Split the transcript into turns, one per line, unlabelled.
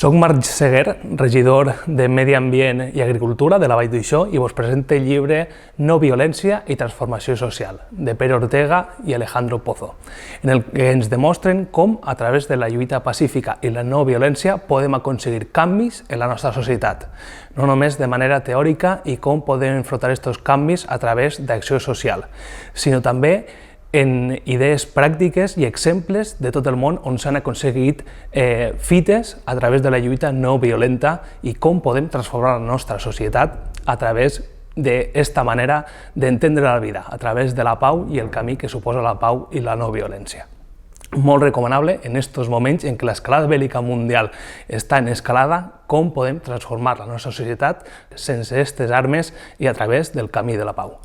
Soc Marc Seguer, regidor de Medi Ambient i Agricultura de la Vall d'Uixó i vos presento el llibre No violència i transformació social, de Pere Ortega i Alejandro Pozo, en el que ens demostren com, a través de la lluita pacífica i la no violència, podem aconseguir canvis en la nostra societat, no només de manera teòrica i com podem enfrontar aquests canvis a través d'acció social, sinó també en idees pràctiques i exemples de tot el món on s'han aconseguit fites a través de la lluita no violenta i com podem transformar la nostra societat a través d'esta manera d'entendre la vida, a través de la pau i el camí que suposa la pau i la no violència. Molt recomanable en aquests moments en què l'escalada bèl·lica mundial està en escalada, com podem transformar la nostra societat sense aquestes armes i a través del camí de la pau.